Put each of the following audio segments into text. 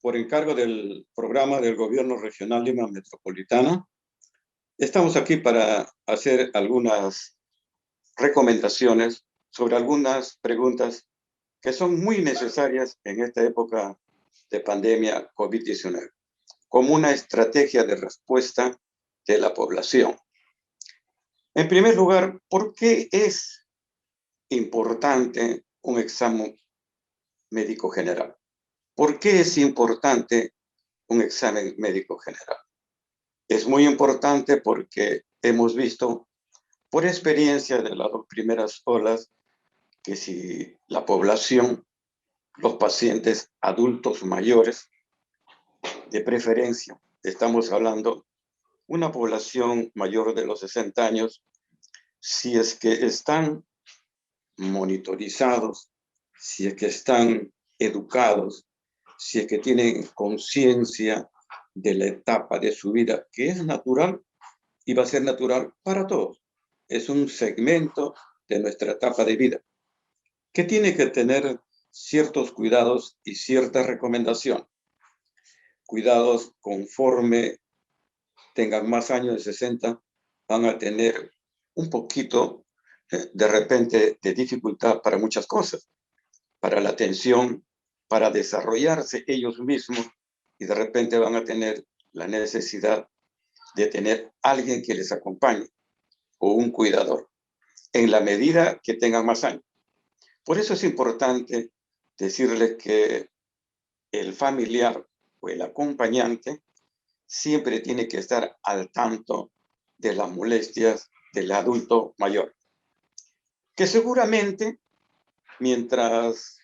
por encargo del programa del Gobierno Regional Lima Metropolitana, estamos aquí para hacer algunas recomendaciones sobre algunas preguntas que son muy necesarias en esta época de pandemia COVID-19, como una estrategia de respuesta de la población. En primer lugar, ¿por qué es importante un examen médico general? ¿Por qué es importante un examen médico general? Es muy importante porque hemos visto, por experiencia de las dos primeras olas, que si la población, los pacientes adultos mayores, de preferencia, estamos hablando una población mayor de los 60 años, si es que están monitorizados, si es que están educados, si es que tienen conciencia de la etapa de su vida, que es natural y va a ser natural para todos. Es un segmento de nuestra etapa de vida, que tiene que tener ciertos cuidados y cierta recomendación. Cuidados conforme tengan más años de 60, van a tener un poquito de repente de dificultad para muchas cosas, para la atención, para desarrollarse ellos mismos, y de repente van a tener la necesidad de tener alguien que les acompañe o un cuidador, en la medida que tengan más años. Por eso es importante decirles que el familiar o el acompañante siempre tiene que estar al tanto de las molestias del adulto mayor, que seguramente mientras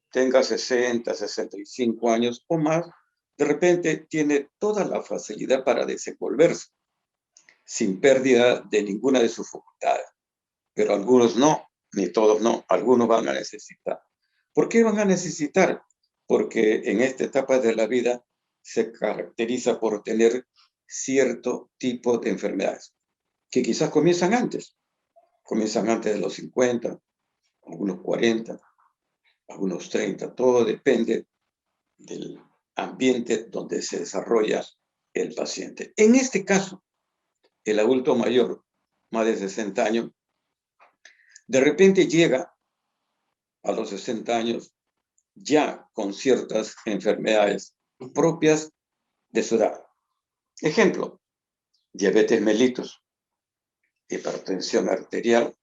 tenga 60, 65 años o más, de repente tiene toda la facilidad para desenvolverse sin pérdida de ninguna de sus facultades. Pero algunos no, ni todos no, algunos van a necesitar. ¿Por qué van a necesitar? Porque en esta etapa de la vida se caracteriza por tener cierto tipo de enfermedades, que quizás comienzan antes de los 50, algunos 40, algunos 30, todo depende del ambiente donde se desarrolla el paciente. En este caso, el adulto mayor, más de 60 años, de repente llega a los 60 años ya con ciertas enfermedades propias de su edad. Ejemplo, diabetes mellitus, hipertensión arterial,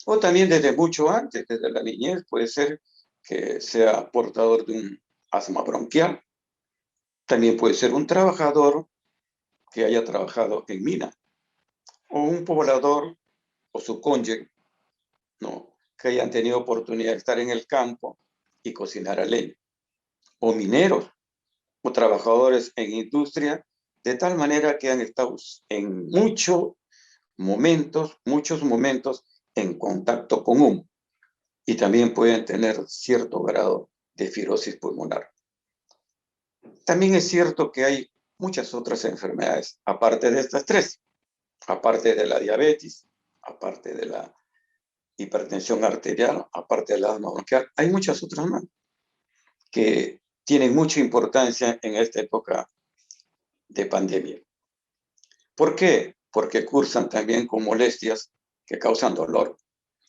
o también desde mucho antes, desde la niñez, puede ser que sea portador de un asma bronquial. También puede ser un trabajador que haya trabajado en mina, o un poblador o su cónyuge, ¿no?, que hayan tenido oportunidad de estar en el campo y cocinar a leña, o mineros, o trabajadores en industria, de tal manera que han estado en muchos momentos en contacto con humo, y también pueden tener cierto grado de fibrosis pulmonar. También es cierto que hay muchas otras enfermedades, aparte de estas tres, aparte de la diabetes, aparte de la hipertensión arterial, aparte del asma bronquial, hay muchas otras más que tienen mucha importancia en esta época de pandemia. ¿Por qué? Porque cursan también con molestias que causan dolor.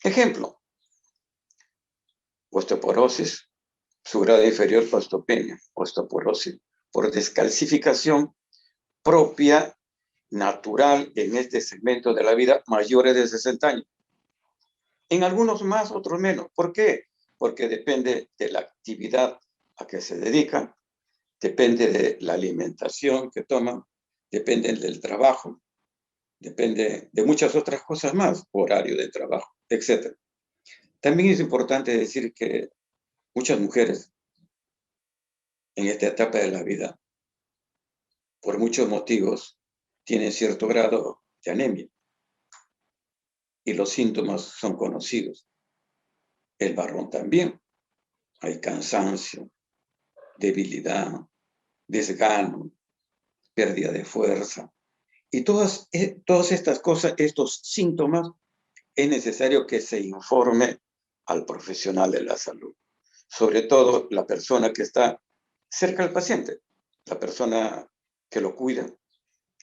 Ejemplo, osteoporosis, su grado inferior por osteopenia, osteoporosis por descalcificación propia, natural en este segmento de la vida, mayores de 60 años. En algunos más, otros menos. ¿Por qué? Porque depende de la actividad a que se dedican, depende de la alimentación que toman, depende del trabajo, depende de muchas otras cosas más, horario de trabajo, etc. También es importante decir que muchas mujeres en esta etapa de la vida, por muchos motivos, tienen cierto grado de anemia y los síntomas son conocidos. El varón también. Hay cansancio, debilidad, desgano, pérdida de fuerza. Y todas estas cosas, estos síntomas, es necesario que se informe al profesional de la salud. Sobre todo la persona que está cerca al paciente. La persona que lo cuida,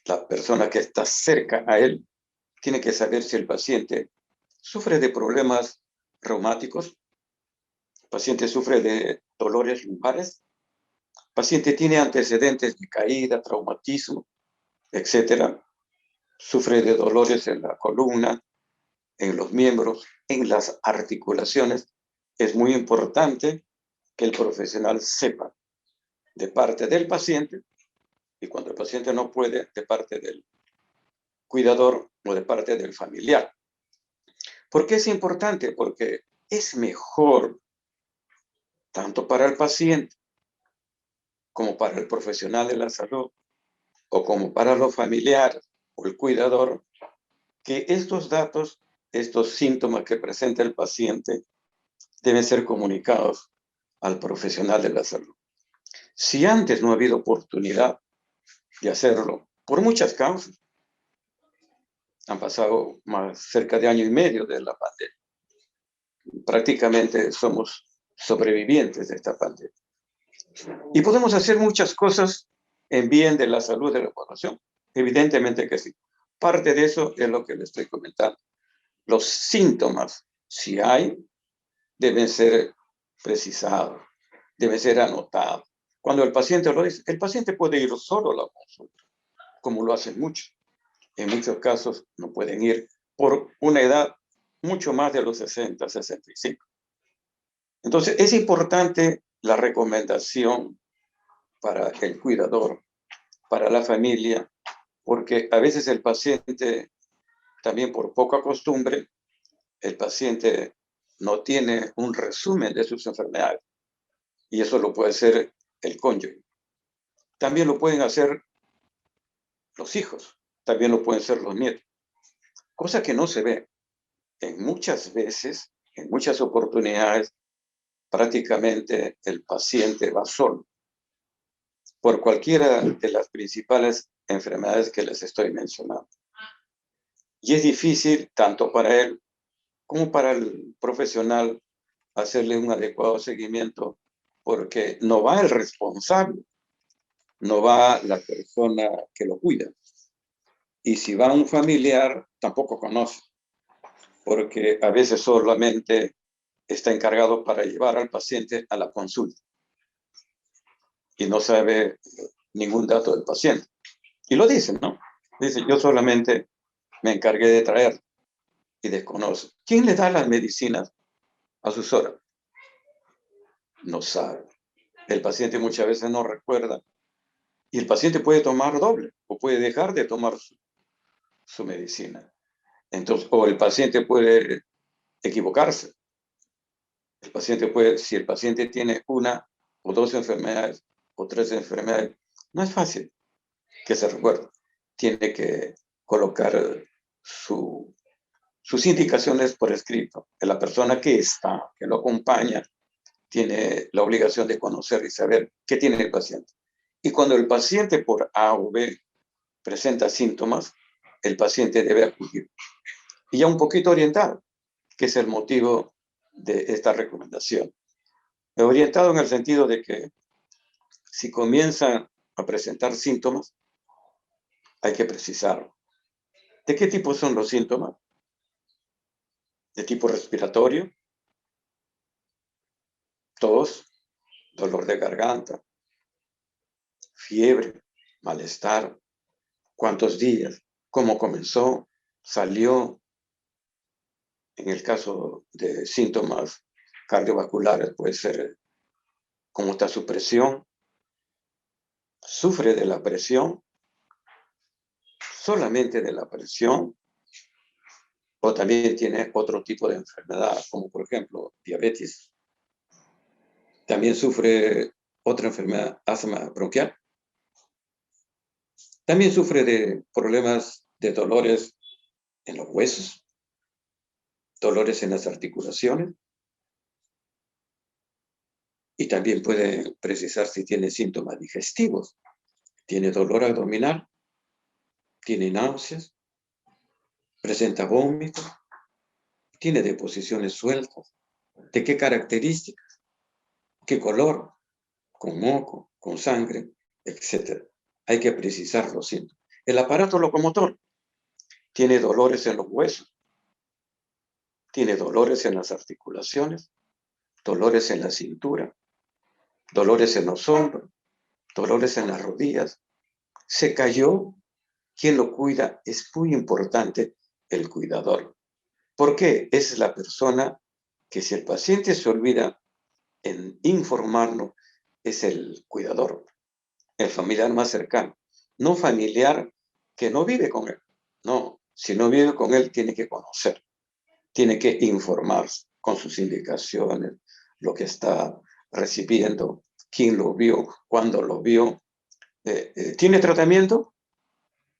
la persona que está cerca a él, tiene que saber si el paciente sufre de problemas reumáticos, el paciente sufre de dolores lumbares, el paciente tiene antecedentes de caída, traumatismo, etcétera, sufre de dolores en la columna, en los miembros, en las articulaciones. Es muy importante que el profesional sepa de parte del paciente, y cuando el paciente no puede, de parte del cuidador o de parte del familiar. ¿Por qué es importante? Porque es mejor, tanto para el paciente como para el profesional de la salud, o como para los familiares o el cuidador, que estos datos, estos síntomas que presenta el paciente, deben ser comunicados al profesional de la salud. Si antes no ha habido oportunidad de hacerlo, por muchas causas, han pasado más cerca de año y medio de la pandemia. Prácticamente somos sobrevivientes de esta pandemia. Y podemos hacer muchas cosas en bien de la salud de la población. Evidentemente que sí. Parte de eso es lo que le estoy comentando. Los síntomas, si hay, deben ser precisados, deben ser anotados. Cuando el paciente lo dice, el paciente puede ir solo a la consulta, como lo hacen muchos. En muchos casos no pueden ir por una edad mucho más de los 60, 65. Entonces, es importante la recomendación para el cuidador, para la familia, porque a veces el paciente, también por poca costumbre, el paciente no tiene un resumen de sus enfermedades, y eso lo puede hacer el cónyuge. También lo pueden hacer los hijos, también lo pueden hacer los nietos, cosa que no se ve. En muchas veces, en muchas oportunidades, prácticamente el paciente va solo por cualquiera de las principales enfermedades que les estoy mencionando. Y es difícil, tanto para él como para el profesional, hacerle un adecuado seguimiento, porque no va el responsable, no va la persona que lo cuida. Y si va un familiar, tampoco conoce, porque a veces solamente está encargado para llevar al paciente a la consulta y no sabe ningún dato del paciente. Y lo dicen, ¿no? Dice, yo solamente me encargué de traer, y desconoce. ¿Quién le da las medicinas a sus horas? No sabe. El paciente muchas veces no recuerda, y el paciente puede tomar doble o puede dejar de tomar su medicina. Entonces, o el paciente puede equivocarse. El paciente puede, si el paciente tiene una o dos enfermedades o tres enfermedades, no es fácil que se recuerde. Tiene que colocar sus indicaciones por escrito. La persona que lo acompaña, tiene la obligación de conocer y saber qué tiene el paciente. Y cuando el paciente por A o B presenta síntomas, el paciente debe acudir. Y ya un poquito orientado, que es el motivo de esta recomendación. Orientado en el sentido de que si comienzan a presentar síntomas, hay que precisarlo. ¿De qué tipo son los síntomas? ¿De tipo respiratorio? Tos, dolor de garganta, fiebre, malestar, cuántos días, cómo comenzó, salió. En el caso de síntomas cardiovasculares puede ser cómo está su presión, sufre de la presión, solamente de la presión, o también tiene otro tipo de enfermedad, como por ejemplo diabetes. También sufre otra enfermedad, asma bronquial. También sufre de problemas de dolores en los huesos, dolores en las articulaciones, y también puede precisar si tiene síntomas digestivos. Tiene dolor abdominal, tiene náuseas, presenta vómito, tiene deposiciones sueltas. ¿De qué características? ¿Qué color? Con moco, con sangre, etc. Hay que precisar los síntomas. El aparato locomotor tiene dolores en los huesos, tiene dolores en las articulaciones, dolores en la cintura, dolores en los hombros, dolores en las rodillas. Se cayó, ¿quién lo cuida? Es muy importante el cuidador. ¿Por qué? Es la persona que, si el paciente se olvida en informarlo, es el cuidador, el familiar más cercano. No familiar que no vive con él. No, si no vive con él, tiene que conocer, tiene que informarse con sus indicaciones, lo que está recibiendo, quién lo vio, cuándo lo vio. ¿Tiene tratamiento?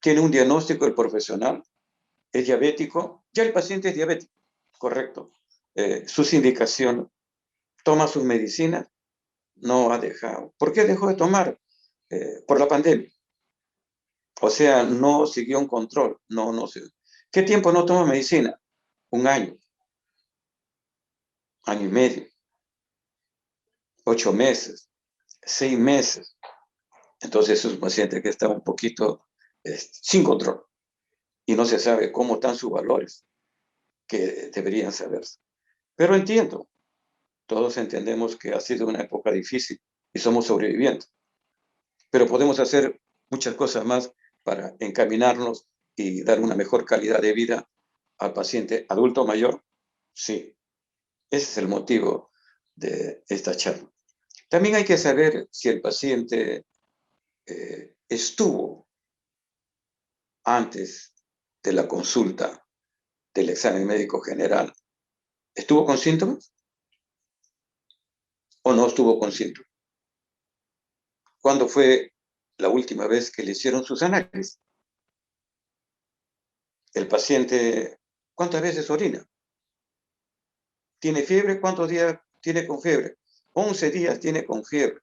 ¿Tiene un diagnóstico el profesional? ¿Es diabético? Ya el paciente es diabético, correcto. Sus indicaciones, toma sus medicinas, no ha dejado. ¿Por qué dejó de tomar? Por la pandemia. O sea, no siguió un control. No sé. ¿Qué tiempo no toma medicina? Un año, año y medio, 8 meses, 6 meses. Entonces es un paciente que está un poquito sin control y no se sabe cómo están sus valores, que deberían saberse. Pero entiendo, todos entendemos que ha sido una época difícil y somos sobrevivientes, pero podemos hacer muchas cosas más para encaminarnos y dar una mejor calidad de vida al paciente adulto mayor. Sí, ese es el motivo de esta charla. También hay que saber si el paciente estuvo antes de la consulta del examen médico general. ¿Estuvo con síntomas o no estuvo con síntomas? ¿Cuándo fue la última vez que le hicieron sus análisis? El paciente, ¿cuántas veces orina? ¿Tiene fiebre? ¿Cuántos días tiene con fiebre? 11 días tiene con fiebre.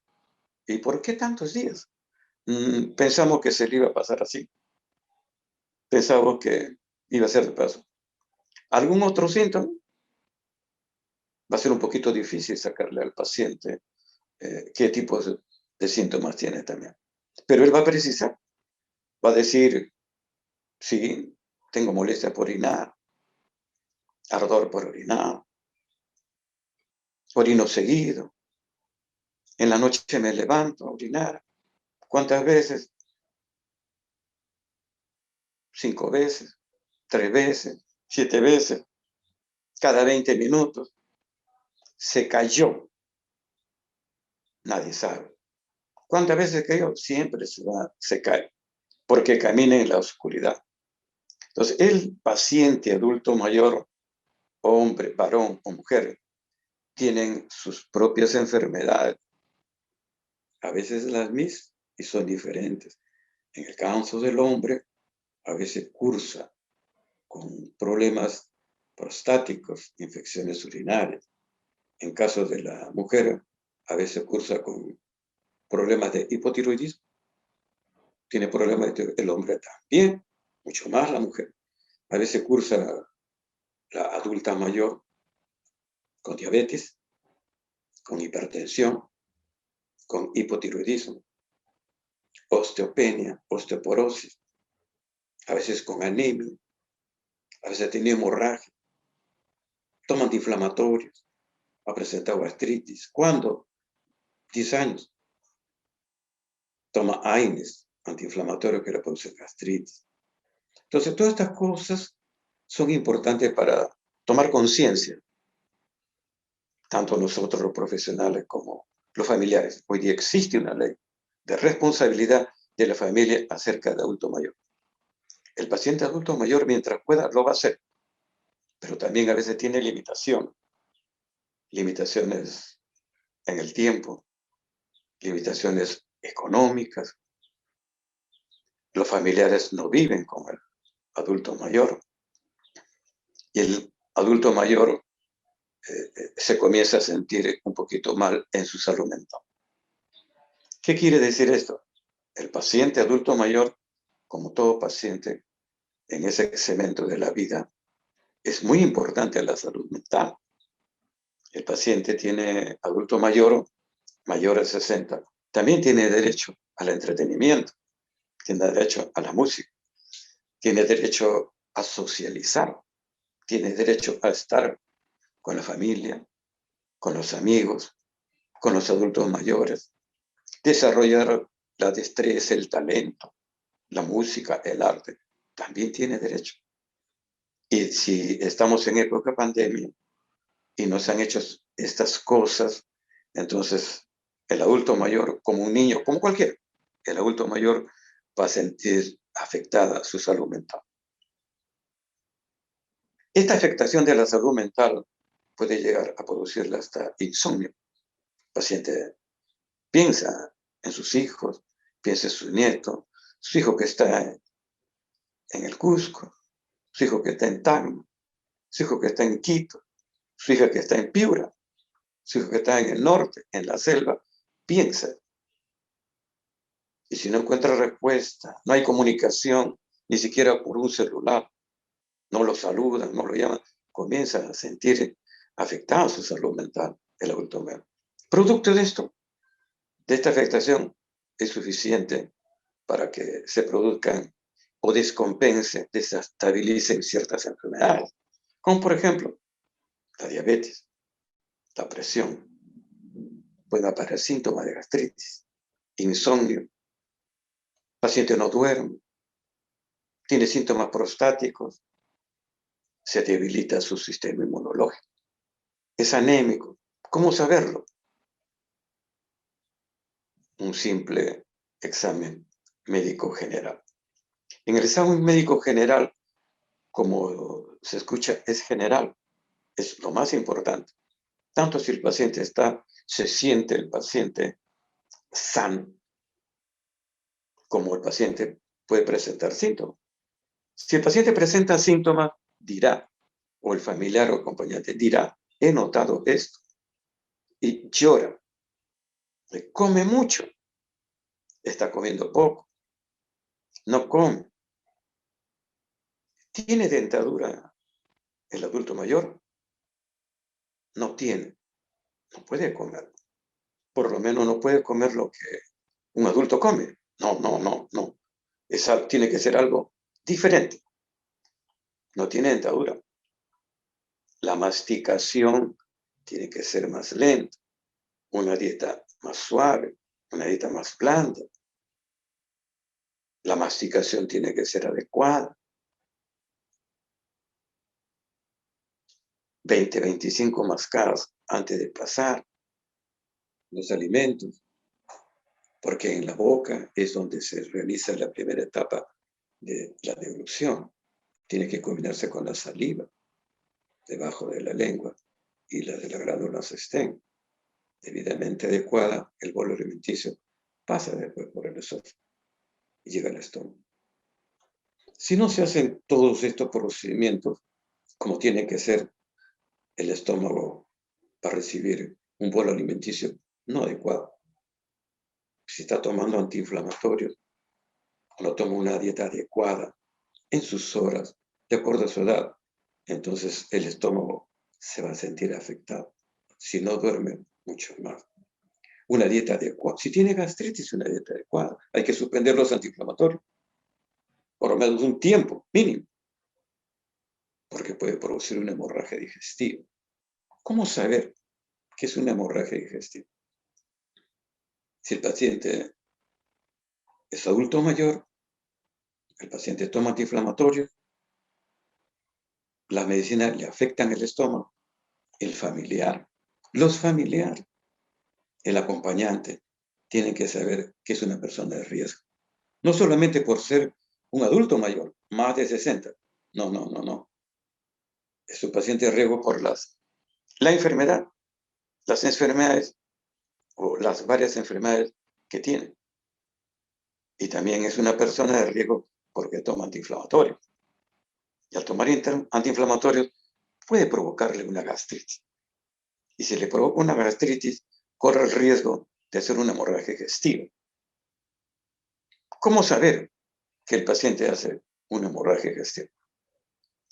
¿Y por qué tantos días? Pensamos que se le iba a pasar así. Pensamos que iba a ser de paso. ¿Algún otro síntoma? Va a ser un poquito difícil sacarle al paciente qué tipos de síntomas tiene también. Pero él va a precisar, va a decir, sí, tengo molestia por orinar, ardor por orinar, orino seguido, en la noche me levanto a orinar. ¿Cuántas veces? 5 veces, 3 veces, 7 veces, cada 20 minutos. Se cayó, nadie sabe. ¿Cuántas veces cayó? Siempre se cae, porque camina en la oscuridad. Entonces, el paciente adulto mayor, hombre, varón o mujer, tienen sus propias enfermedades, a veces las mismas y son diferentes. En el caso del hombre, a veces cursa con problemas prostáticos, infecciones urinarias. En caso de la mujer, a veces cursa con problemas de hipotiroidismo. Tiene problemas el hombre también, mucho más la mujer. A veces cursa la adulta mayor con diabetes, con hipertensión, con hipotiroidismo, osteopenia, osteoporosis, a veces con anemia, a veces tiene hemorragia, toma antiinflamatorios, ha presentado gastritis. ¿Cuándo? 10 años. Toma AINES, antiinflamatorio que le produce gastritis. Entonces, todas estas cosas son importantes para tomar conciencia, tanto nosotros los profesionales como los familiares. Hoy día existe una ley de responsabilidad de la familia acerca de adulto mayor. El paciente adulto mayor, mientras pueda, lo va a hacer, pero también a veces tiene limitaciones en el tiempo, limitaciones económicas. Los familiares no viven con el adulto mayor y el adulto mayor se comienza a sentir un poquito mal en su salud mental. ¿Qué quiere decir esto? El paciente adulto mayor, como todo paciente en ese segmento de la vida, es muy importante la salud mental. El paciente tiene adulto mayor, mayor de 60, también tiene derecho al entretenimiento, tiene derecho a la música, tiene derecho a socializar, tiene derecho a estar con la familia, con los amigos, con los adultos mayores, desarrollar la destreza, el talento, la música, el arte, también tiene derecho. Y si estamos en época de pandemia y nos han hecho estas cosas, entonces el adulto mayor, como un niño, como cualquiera, el adulto mayor va a sentir afectada su salud mental. Esta afectación de la salud mental puede llegar a producirle hasta insomnio. El paciente piensa en sus hijos, piensa en su nieto, su hijo que está en el Cusco, su hijo que está en Tacna, su hijo que está en Quito, su hija que está en Piura, su hijo que está en el norte, en la selva, piensa. Y si no encuentra respuesta, no hay comunicación, ni siquiera por un celular, no lo saludan, no lo llaman, comienza a sentir afectada su salud mental, el adulto mayor. Producto de esto, de esta afectación, es suficiente para que se produzcan o descompense, desestabilicen ciertas enfermedades, como por ejemplo la diabetes, la presión. Pueden aparecer síntomas de gastritis, insomnio, el paciente no duerme, tiene síntomas prostáticos, se debilita su sistema inmunológico, es anémico. ¿Cómo saberlo? Un simple examen médico general. En el examen médico general, como se escucha, es general, es lo más importante. Tanto si el paciente se siente el paciente sano, como el paciente puede presentar síntomas. Si el paciente presenta síntomas, dirá, o el familiar o acompañante dirá, he notado esto, y llora, come mucho, está comiendo poco, no come, tiene dentadura el adulto mayor, no tiene, no puede comer, por lo menos no puede comer lo que un adulto come, no, tiene que ser algo diferente, no tiene dentadura, la masticación tiene que ser más lenta, una dieta más suave, una dieta más blanda. La masticación tiene que ser adecuada. 20-25 mascadas antes de pasar los alimentos, porque en la boca es donde se realiza la primera etapa de la deglución. Tiene que combinarse con la saliva debajo de la lengua y la de la glándula estén debidamente adecuada. El bolo alimenticio pasa después por el esófago y llega al estómago. Si no se hacen todos estos procedimientos como tiene que ser, el estómago va a recibir un bolo alimenticio no adecuado. Si está tomando antiinflamatorios, no toma una dieta adecuada en sus horas, de acuerdo a su edad, entonces el estómago se va a sentir afectado. Si no duerme, mucho más. Una dieta adecuada. Si tiene gastritis, una dieta adecuada. Hay que suspender los antiinflamatorios, por lo menos un tiempo mínimo, porque puede producir una hemorragia digestiva. ¿Cómo saber qué es una hemorragia digestiva? Si el paciente es adulto mayor, el paciente toma antiinflamatorios, las medicinas le afectan el estómago, el familiar, los familiares, el acompañante, tienen que saber que es una persona de riesgo. No solamente por ser un adulto mayor, más de 60. No. Es un paciente de riesgo por la enfermedad, las enfermedades o las varias enfermedades que tiene. Y también es una persona de riesgo porque toma antiinflamatorios. Y al tomar antiinflamatorios puede provocarle una gastritis. Y si le provoca una gastritis, corre el riesgo de hacer una hemorragia digestiva. ¿Cómo saber que el paciente hace una hemorragia digestiva?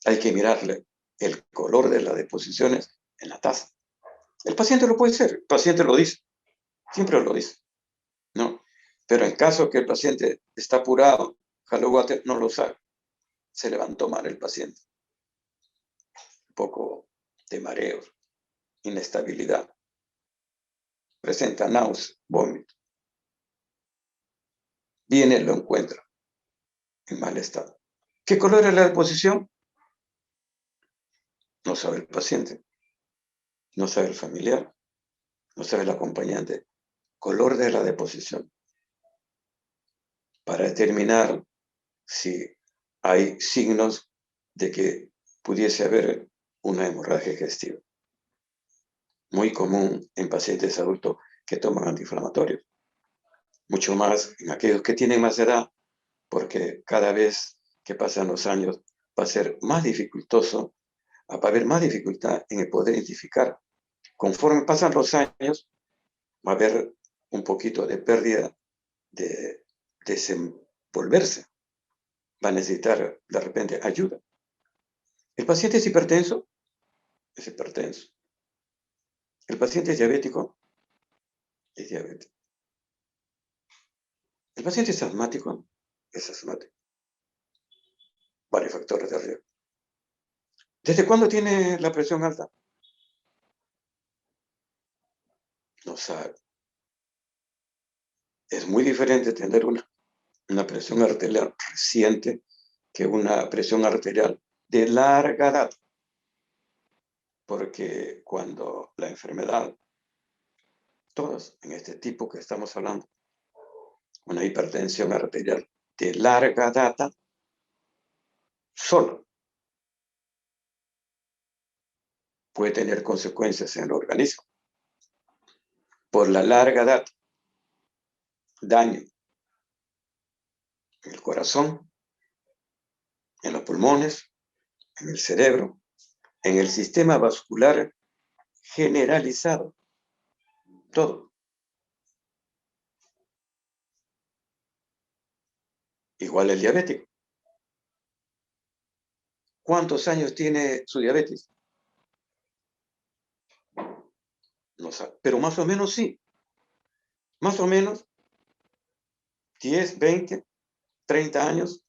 Hay que mirarle el color de las deposiciones en la taza. El paciente lo puede hacer, el paciente lo dice, siempre lo dice. Pero en caso que el paciente está apurado, Hello Water no lo sabe. Se levantó mal el paciente. Un poco de mareos, inestabilidad. Presenta náuseas, vómito. Viene, lo encuentra en mal estado. ¿Qué color es la deposición? No sabe el paciente, no sabe el familiar, no sabe el acompañante. Color de la deposición. Para determinar si hay signos de que pudiese haber una hemorragia digestiva. Muy común en pacientes adultos que toman antiinflamatorios. Mucho más en aquellos que tienen más edad, porque cada vez que pasan los años va a ser más dificultoso, va a haber más dificultad en el poder identificar. Conforme pasan los años, va a haber un poquito de pérdida de desenvolverse. Va a necesitar de repente ayuda. ¿El paciente es hipertenso? Es hipertenso. ¿El paciente es diabético? Es diabético. ¿El paciente es asmático? Es asmático. Varios factores de riesgo. ¿Desde cuándo tiene la presión alta? No sabe. Es muy diferente tener una presión arterial reciente que una presión arterial de larga data. Porque cuando la enfermedad, todas en este tipo que estamos hablando, una hipertensión arterial de larga data, solo puede tener consecuencias en el organismo. Por la larga data, daño en el corazón, en los pulmones, en el cerebro, en el sistema vascular generalizado, todo. Igual el diabético. ¿Cuántos años tiene su diabetes? No sabe, pero más o menos sí. Más o menos 10, 20, 30 años,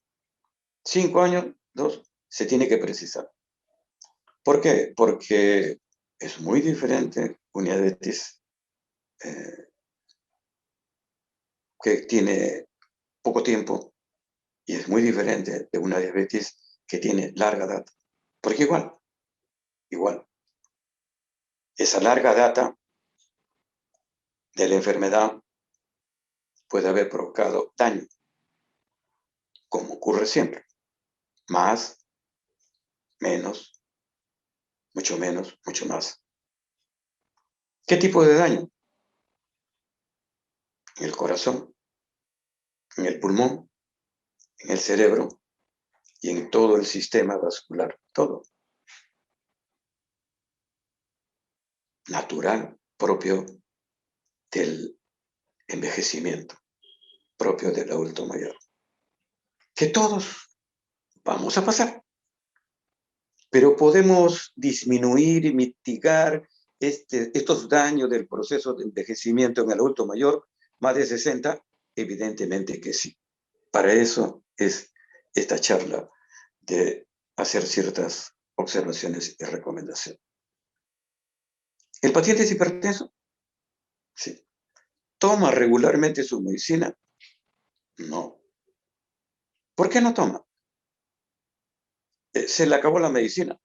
5 años, 2, se tiene que precisar. ¿Por qué? Porque es muy diferente una diabetes que tiene poco tiempo y es muy diferente de una diabetes que tiene larga data. Porque igual, esa larga data de la enfermedad puede haber provocado daño, como ocurre siempre. Más, menos, mucho menos, mucho más. ¿Qué tipo de daño? En el corazón, en el pulmón, en el cerebro y en todo el sistema vascular, todo. Natural, propio del envejecimiento, propio del adulto mayor. Que todos vamos a pasar, pero podemos disminuir y mitigar estos daños del proceso de envejecimiento en el adulto mayor, más de 60, evidentemente que sí. Para eso es esta charla de hacer ciertas observaciones y recomendaciones. ¿El paciente es hipertenso? Sí. ¿Toma regularmente su medicina? No. ¿Por qué no toma? Se le acabó la medicina.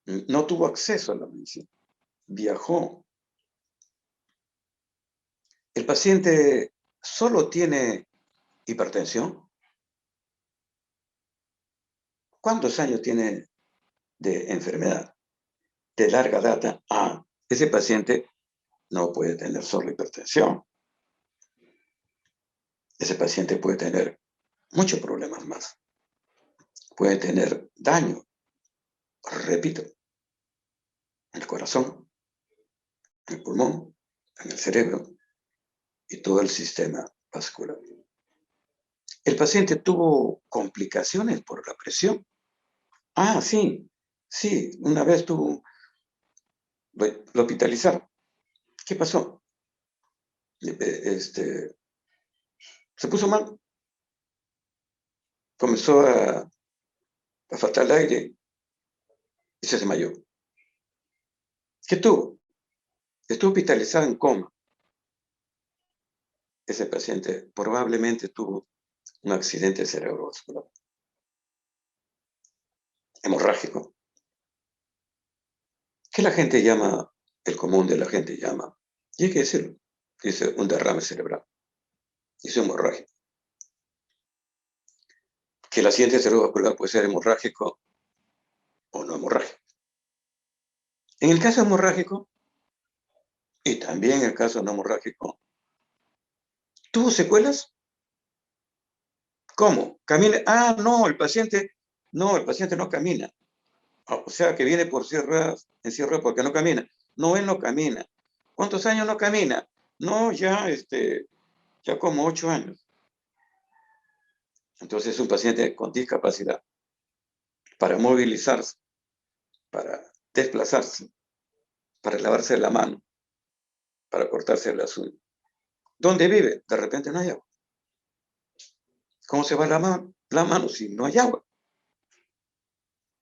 No tuvo acceso a la medicina. Viajó. ¿El paciente solo tiene hipertensión? ¿Cuántos años tiene de enfermedad de larga data? Ese paciente no puede tener solo hipertensión. Ese paciente puede tener muchos problemas más. Puede tener daño, repito, en el corazón, en el pulmón, en el cerebro y todo el sistema vascular. ¿El paciente tuvo complicaciones por la presión? Sí, sí, una vez lo hospitalizaron. ¿Qué pasó? se puso mal, comenzó a faltar el aire y se desmayó. ¿Qué tuvo? Estuvo hospitalizado en coma. Ese paciente probablemente tuvo un accidente cerebrovascular hemorrágico, que la gente llama, el común de la gente llama, y hay que decirlo, dice un derrame cerebral, dice hemorrágico. Que el accidente cerebrovascular puede ser hemorrágico o no hemorrágico. En el caso hemorrágico, y también en el caso no hemorrágico, ¿tuvo secuelas? ¿Cómo? ¿Camina? Ah, no, el paciente no camina. O sea, que viene por en silla de ruedas porque no camina. No, él no camina. ¿Cuántos años no camina? No, ya como 8 años. Entonces es un paciente con discapacidad para movilizarse, para desplazarse, para lavarse la mano, para cortarse las uñas. ¿Dónde vive? De repente no hay agua. ¿Cómo se va la mano si no hay agua?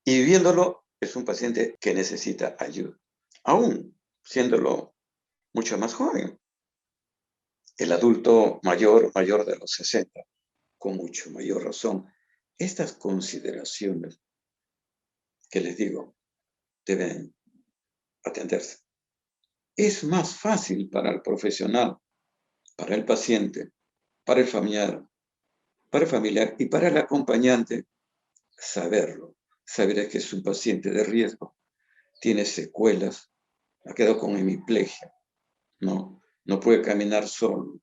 Y viéndolo, es un paciente que necesita ayuda, aún siéndolo mucho más joven. El adulto mayor de los 60, con mucho mayor razón. Estas consideraciones que les digo deben atenderse. Es más fácil para el profesional, para el paciente, para el familiar y para el acompañante saberlo. Saber que es un paciente de riesgo, tiene secuelas, ha quedado con hemiplegia, no puede caminar solo,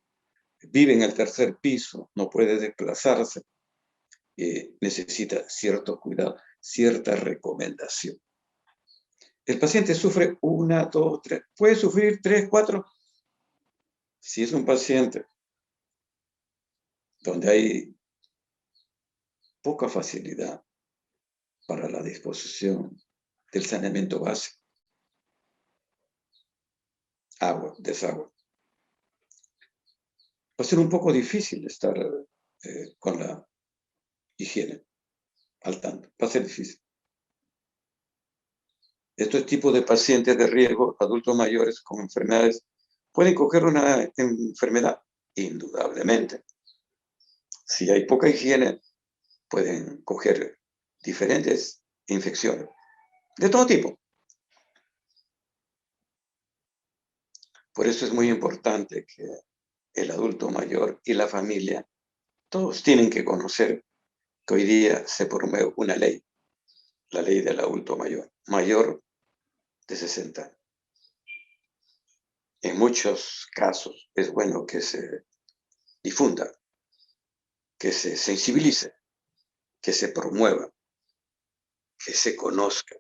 vive en el tercer piso, no puede desplazarse, necesita cierto cuidado, cierta recomendación. El paciente sufre 1, 2, 3, puede sufrir 3, 4. Si es un paciente donde hay poca facilidad para la disposición del saneamiento básico, agua, desagüe, va a ser un poco difícil estar con la higiene al tanto, va a ser difícil. Estos tipos de pacientes de riesgo, adultos mayores con enfermedades, pueden coger una enfermedad, indudablemente. Si hay poca higiene, pueden coger diferentes infecciones, de todo tipo. Por eso es muy importante que el adulto mayor y la familia, todos tienen que conocer que hoy día se promueve una ley, la ley del adulto mayor de 60 años. En muchos casos es bueno que se difunda, que se sensibilice, que se promueva, que se conozca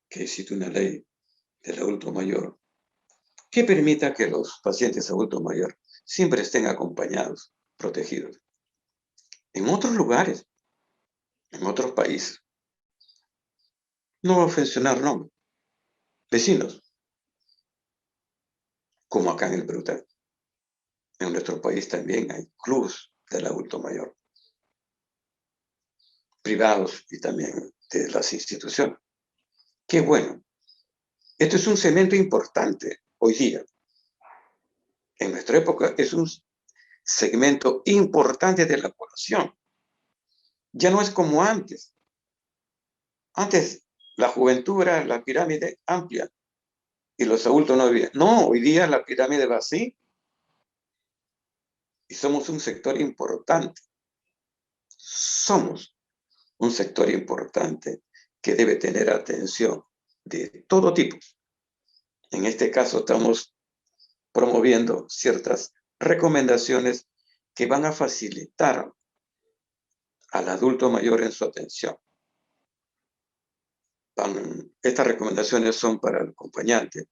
que existe una ley del adulto mayor que permita que los pacientes adultos mayores siempre estén acompañados, protegidos. En otros lugares, en otros países, no va a funcionar nombres, vecinos, como acá en el Perú. En nuestro país también hay clubes del adulto mayor, privados y también de las instituciones. Qué bueno. Esto es un segmento importante hoy día. En nuestra época es un segmento importante de la población. Ya no es como antes. Antes la juventud era la pirámide amplia y los adultos no vivían. No, hoy día la pirámide va así y somos un sector importante. Somos un sector importante que debe tener atención de todo tipo. En este caso estamos promoviendo ciertas recomendaciones que van a facilitar al adulto mayor en su atención. Estas recomendaciones son para el acompañante,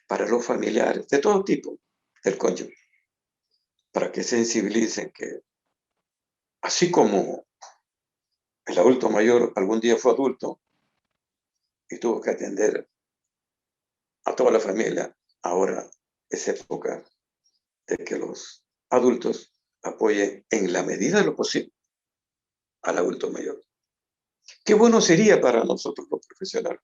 para los familiares, de todo tipo, del cónyuge, para que sensibilicen que, así como el adulto mayor algún día fue adulto y tuvo que atender a toda la familia, ahora es época de que los adultos apoyen en la medida de lo posible al adulto mayor. Qué bueno sería para nosotros los profesionales.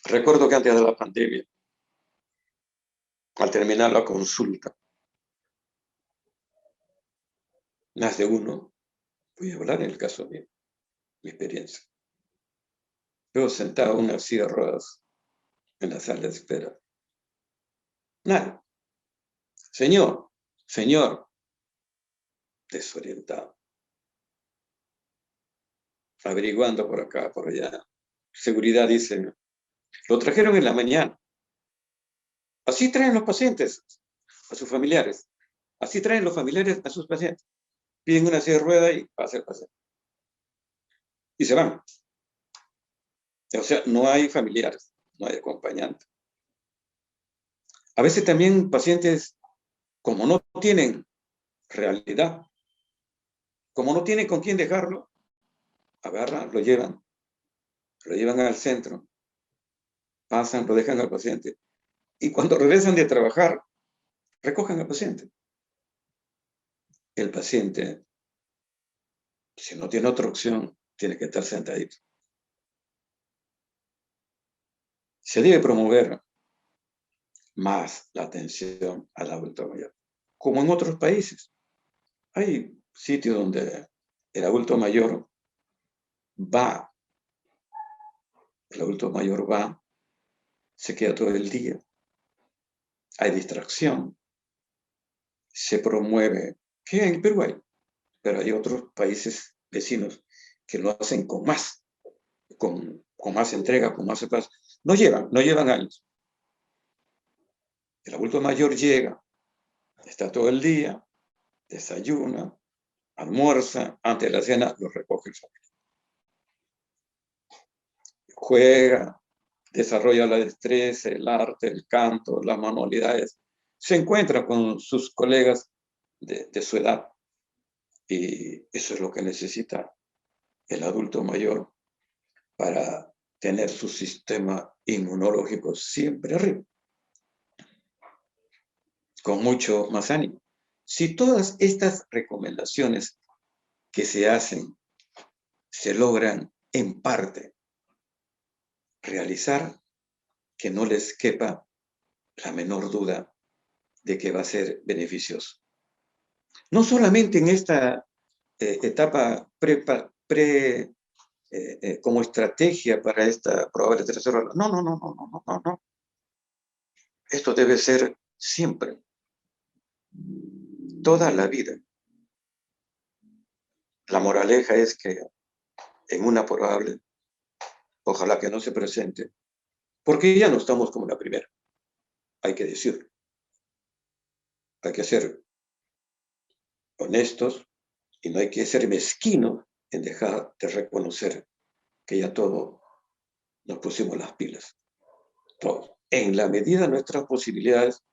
Recuerdo que antes de la pandemia, al terminar la consulta, más de uno, voy a hablar en el caso mío, mi experiencia. Yo sentado en una silla de ruedas en la sala de espera. Nada. Señor, desorientado. Averiguando por acá, por allá. Seguridad dice, lo trajeron en la mañana. Así traen los pacientes a sus familiares. Así traen los familiares a sus pacientes. Piden una silla de ruedas y pasa el paciente. Y se van. O sea, no hay familiares, no hay acompañantes. A veces también pacientes, como no tienen realidad, como no tienen con quién dejarlo, agarran, lo llevan al centro, pasan, lo dejan al paciente. Y cuando regresan de trabajar, recogen al paciente. El paciente, si no tiene otra opción, tiene que estar sentadito. Se debe promover más la atención al adulto mayor, como en otros países. Hay sitios donde el adulto mayor va, se queda todo el día, hay distracción, se promueve, que en Perú hay, pero hay otros países vecinos que lo hacen con más entrega, con más paz. No llevan años. El adulto mayor llega, está todo el día, desayuna, almuerza, antes de la cena lo recoge el familia. Juega, desarrolla la destreza, el arte, el canto, las manualidades. Se encuentra con sus colegas de su edad. Y eso es lo que necesita el adulto mayor para tener su sistema inmunológico siempre arriba, con mucho más ánimo. Si todas estas recomendaciones que se hacen se logran en parte realizar, que no les quepa la menor duda de que va a ser beneficioso. No solamente en esta etapa como estrategia para esta probable tercera ola. No. Esto debe ser siempre, toda la vida. La moraleja es que en una probable, ojalá que no se presente, porque ya no estamos como la primera, hay que decirlo. Hay que ser honestos y no hay que ser mezquinos en dejar de reconocer que ya todos nos pusimos las pilas. Todos. En la medida de nuestras posibilidades,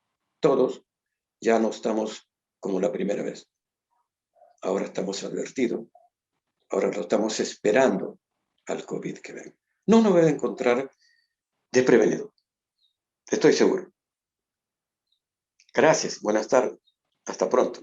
todos ya no estamos como la primera vez. Ahora estamos advertidos. Ahora lo estamos esperando al COVID que ven. No nos va a encontrar desprevenido. Estoy seguro. Gracias. Buenas tardes. Hasta pronto.